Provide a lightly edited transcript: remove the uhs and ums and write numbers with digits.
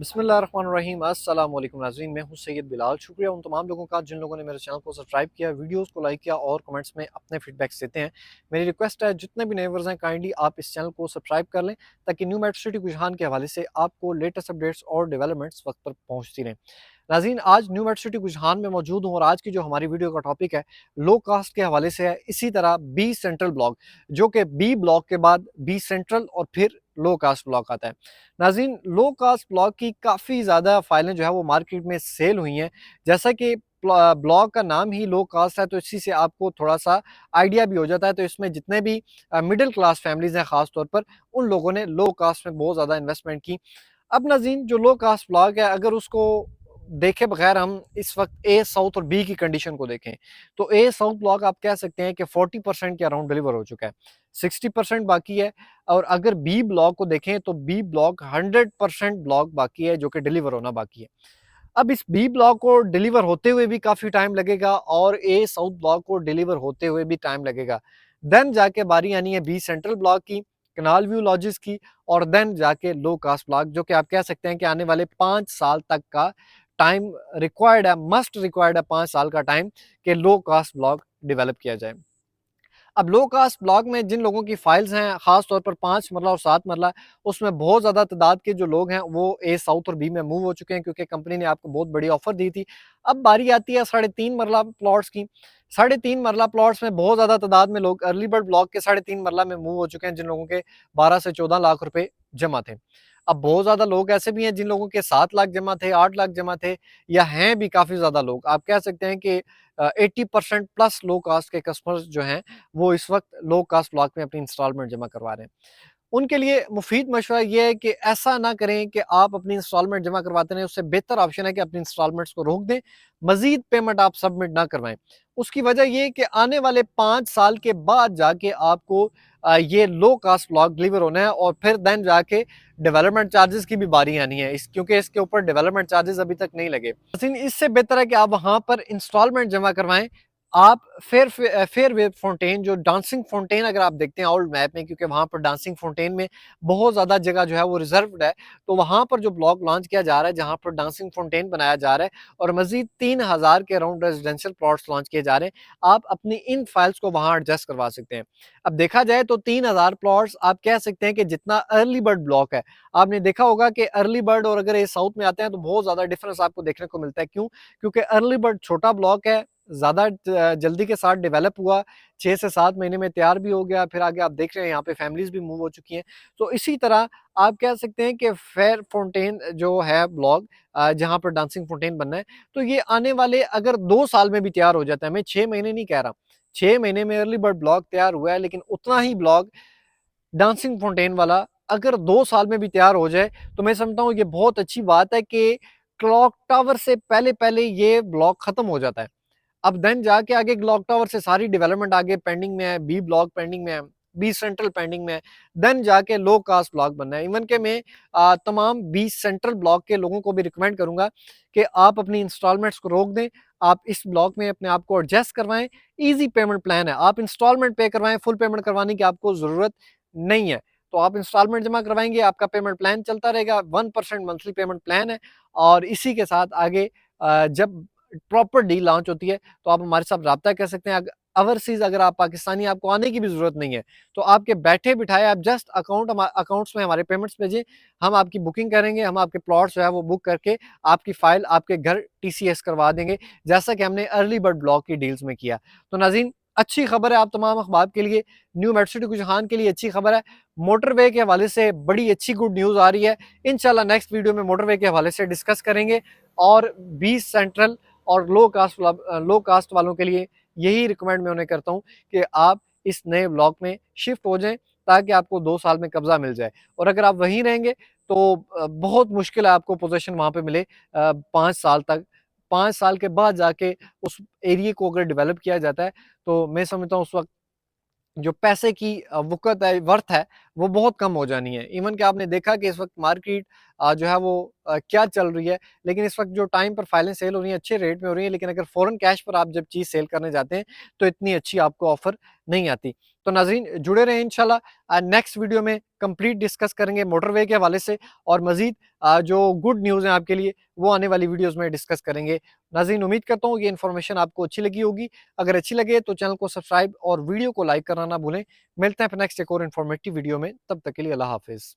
बिस्मिल्लाहिर्रहमानिर्रहीम अस्सलाम वालेकुम नाज़रीन, मैं हूं सैयद बिलाल। शुक्रिया उन तमाम लोगों का जिन लोगों ने मेरे चैनल को सब्सक्राइब किया, वीडियोस को लाइक किया और कमेंट्स में अपने फीडबैक्स देते हैं। मेरी रिक्वेस्ट है जितने भी नए व्यूअर्स हैं काइंडली आप इस चैनल को सब्सक्राइब कर लें ताकि न्यू मेट्रो सिटी रुझान के हवाले से आपको लेटेस्ट अपडेट्स और डेवलपमेंट्स वक्त पर पहुंचती रहें। नाज़रीन, आज न्यू मेट्रो सिटी रुझान में मौजूद हूँ और आज की जो हमारी वीडियो का टॉपिक है लो कास्ट के हवाले से है। इसी तरह बी सेंट्रल ब्लॉक, जो कि बी ब्लॉक के बाद बी सेंट्रल और फिर लो कास्ट ब्लॉक आता है। नाज़रीन, लो कास्ट ब्लॉक की काफ़ी ज़्यादा फाइलें जो है वो मार्केट में सेल हुई हैं। जैसा कि ब्लॉक का नाम ही लो कास्ट है तो इसी से आपको थोड़ा सा आइडिया भी हो जाता है। तो इसमें जितने भी मिडिल क्लास फैमिलीज हैं खास तौर पर, उन लोगों ने लो कास्ट में बहुत ज़्यादा इन्वेस्टमेंट की। अब नाज़रीन, जो लो कास्ट ब्लॉक है अगर उसको देखे बगैर हम इस वक्त ए साउथ और बी की कंडीशन को देखें तो ए साउथ ब्लॉक आप कह सकते हैं कि 40% के अराउंड डिलीवर हो चुका है, 60% बाकी है। और अगर बी ब्लॉक को देखें तो बी ब्लॉक 100% ब्लॉक बाकी है जो कि डिलीवर होना बाकी है। अब इस बी ब्लॉक को डिलीवर होते हुए भी काफ़ी टाइम लगेगा और ए साउथ ब्लॉक को डिलीवर होते हुए भी टाइम लगेगा। देन जाके बारी आनी है बी सेंट्रल ब्लॉक की, कनाल व्यू लॉजिस की और देन जाके लो कास्ट ब्लॉक, जो कि आप कह सकते हैं कि आने वाले 5 साल तक का टाइम रिक्वायर्ड है, मस्ट रिक्वायर्ड है 5 साल का टाइम कि लो कास्ट ब्लॉक डेवलप किया जाए। अब लो कास्ट ब्लॉक में जिन लोगों की फाइल्स हैं खास तौर पर 5 मरला और 7 मरला, उसमें बहुत ज़्यादा तादाद के जो लोग हैं वो ए साउथ और बी में मूव हो चुके हैं क्योंकि कंपनी ने आपको बहुत बड़ी ऑफर दी थी। अब बारी आती है 3.5 मरला प्लॉट्स की। 3.5 मरला प्लॉट्स में बहुत ज़्यादा तादाद में लोग अर्ली बर्ड ब्लॉक के 3.5 मरला में मूव हो चुके हैं जिन लोगों के 12 से 14 लाख रुपए जमा थे। अब बहुत ज़्यादा लोग ऐसे भी हैं जिन लोगों के 7 लाख जमा थे, 8 लाख जमा थे, या हैं भी काफ़ी ज़्यादा लोग। आप कह सकते हैं कि 80% प्लस लो कास्ट के कस्टमर्स जो हैं वो इस वक्त लो कास्ट ब्लॉक में अपनी इंस्टॉलमेंट जमा करवा रहे हैं। उनके लिए मुफीद मशवरा ये है कि ऐसा ना करें कि आप अपनी इंस्टॉलमेंट जमा करवाते रहें, उससे बेहतर ऑप्शन है कि अपनी इंस्टॉलमेंट्स को रोक दें, मजीद पेमेंट आप सबमिट ना करवाएं। उसकी वजह ये है कि आने वाले 5 साल के बाद जाके आपको ये लो कास्ट ब्लॉक डिलीवर होना है और फिर देन जाके डेवलपमेंट चार्जेस की भी बारी आनी है इस, क्योंकि इसके ऊपर डेवलपमेंट चार्जेस अभी तक नहीं लगे। लेकिन इससे बेहतर है कि आप वहां पर इंस्टॉलमेंट जमा करवाएं। आप फेयर फाउंटेन, जो डांसिंग फाउंटेन अगर आप देखते हैं ओल्ड मैप में, क्योंकि वहां पर डांसिंग फाउंटेन में बहुत ज्यादा जगह जो है वो रिजर्व्ड है, तो वहां पर जो ब्लॉक लॉन्च किया जा रहा है जहां पर डांसिंग फाउंटेन बनाया जा रहा है और मजीद 3,000 के अराउंड रेजिडेंशियल प्लॉट्स लॉन्च किए जा रहे हैं, आप अपनी इन फाइल्स को वहां एडजस्ट करवा सकते हैं। अब देखा जाए तो 3,000 प्लॉट्स आप कह सकते हैं कि जितना अर्ली बर्ड ब्लॉक है। आपने देखा होगा कि अर्ली बर्ड और अगर ये साउथ में आते हैं तो बहुत ज्यादा डिफरेंस आपको देखने को मिलता है। क्यों? क्योंकि अर्ली बर्ड छोटा ब्लॉक है, ज़्यादा जल्दी के साथ डेवलप हुआ, 6 से 7 महीने में तैयार भी हो गया, फिर आगे आप देख रहे हैं यहाँ पे फैमिलीज़ भी मूव हो चुकी हैं। तो इसी तरह आप कह सकते हैं कि फेयर फाउंटेन जो है ब्लॉक, जहाँ पर डांसिंग फाउंटेन बनना है, तो ये आने वाले अगर 2 साल में भी तैयार हो जाता है, मैं 6 महीने नहीं कह रहा, 6 महीने में अर्ली बर्ड ब्लॉक तैयार हुआ है, लेकिन उतना ही ब्लॉक डांसिंग फाउंटेन वाला अगर 2 साल में भी तैयार हो जाए, तो मैं समझता हूँ ये बहुत अच्छी बात है कि क्लॉक टावर से पहले-पहले ये ब्लॉक खत्म हो जाता है। अब देन जाके आगे क्लॉक टावर से सारी डेवलपमेंट आगे पेंडिंग में है, बी ब्लॉक पेंडिंग में है, बी सेंट्रल पेंडिंग में है, देन जाके लो कास्ट ब्लॉक बनना है। इवन के मैं तमाम बी सेंट्रल ब्लॉक के लोगों को भी रिकमेंड करूंगा कि आप अपनी इंस्टॉलमेंट्स को रोक दें, आप इस ब्लॉक में अपने आप को एडजस्ट करवाएं। ईजी पेमेंट प्लान है, आप इंस्टॉलमेंट पे करवाएं, फुल पेमेंट करवाने की आपको जरूरत नहीं है। तो आप इंस्टॉलमेंट जमा करवाएंगे, आपका पेमेंट प्लान चलता रहेगा, 1% मंथली पेमेंट प्लान है। और इसी के साथ आगे जब प्रॉपर डील लॉन्च होती है तो आप हमारे साथ रब्ता कर सकते हैं। ओवरसीज अगर आप पाकिस्तानी, आपको आने की भी जरूरत नहीं है, तो आपके बैठे बिठाए आप जस्ट अकाउंट्स में हमारे पेमेंट्स भेजें, हम आपकी बुकिंग करेंगे, हम आपके प्लॉट्स जो है वो बुक करके आपकी फाइल आपके घर टीसीएस करवा देंगे, जैसा कि हमने अर्ली बर्ड ब्लॉक की डील्स में किया। तो नाज़रीन, अच्छी खबर है आप तमाम अखबार के लिए, न्यू मेट्रो सिटी रुझान के लिए अच्छी खबर है। मोटरवे के हवाले से बड़ी अच्छी गुड न्यूज़ आ रही है। इंशाल्लाह नेक्स्ट वीडियो में मोटरवे के हवाले से डिस्कस करेंगे और 20 सेंट्रल और लो कास्ट वालों के लिए यही रिकमेंड मैं उन्हें करता हूँ कि आप इस नए ब्लॉक में शिफ्ट हो जाएं ताकि आपको 2 साल में कब्जा मिल जाए। और अगर आप वहीं रहेंगे तो बहुत मुश्किल है आपको पोजीशन वहां पे मिले 5 साल तक। 5 साल के बाद जाके उस एरिया को अगर डेवलप किया जाता है तो मैं समझता हूँ उस वक्त जो पैसे की वक़्त है, वर्थ है, वो बहुत कम हो जानी है। इवन कि आपने देखा कि इस वक़्त मार्केट जो है वो क्या चल रही है। लेकिन इस वक़्त जो टाइम पर फाइलें सेल हो रही हैं, अच्छे रेट में हो रही हैं, लेकिन अगर फ़ौरन कैश पर आप जब चीज़ सेल करने जाते हैं, तो इतनी अच्छी आपको ऑफ़र नहीं आती। तो नाज़रीन जुड़े रहें इंशाल्लाह, नेक्स्ट वीडियो में कंप्लीट डिस्कस करेंगे मोटरवे के हवाले से, और मज़ीद जो गुड न्यूज़ हैं आपके लिए, वो आने वाली वीडियोज़ में डिस्कस करेंगे। नाज़रीन उम्मीद करता हूँ ये इन्फॉर्मेशन आपको अच्छी लगी होगी। अगर अच्छी लगे तो चैनल को सब्सक्राइब और वीडियो को लाइक करना ना भूलें। मिलते हैं फिर नेक्स्ट एक और इन्फॉर्मेटिव वीडियो में, तब तक के लिए अल्लाह हाफ़िज़।